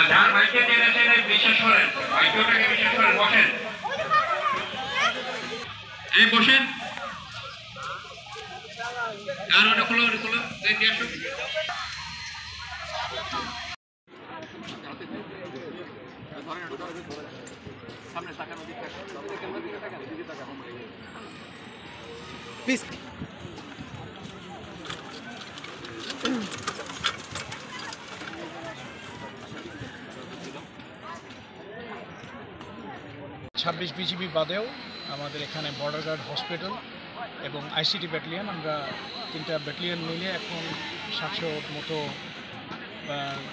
যার ভাইকে জেনেছেন বিশেষ করেন, ভাইকেওটাকে বিশেষ করেন, বসেন, এই বসেন, আর ওটা খোলো, ওটা খোলো, দিয়ে আসো। সামনে তাকানো দিকে, প্লিজ। 26 বিজিবি বাদেও আমাদের এখানে বর্ডার গার্ড হসপিটাল এবং আইসিটি ব্যাটালিয়ন, আমরা 3টা ব্যাটালিয়ন মিলে এখন 700 মতো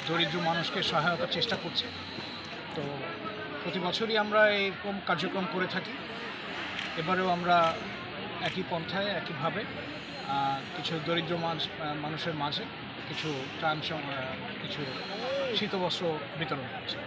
দরিদ্র মানুষকে সহায়তার চেষ্টা করছি। তো প্রতি বছরই আমরা এরকম কার্যক্রম করে থাকি। এবারেও আমরা একই পন্থায় একইভাবে কিছু দরিদ্র মানুষের মাঝে কিছু ত্রাণ, কিছু শীতবস্ত্র বিতরণ করছি।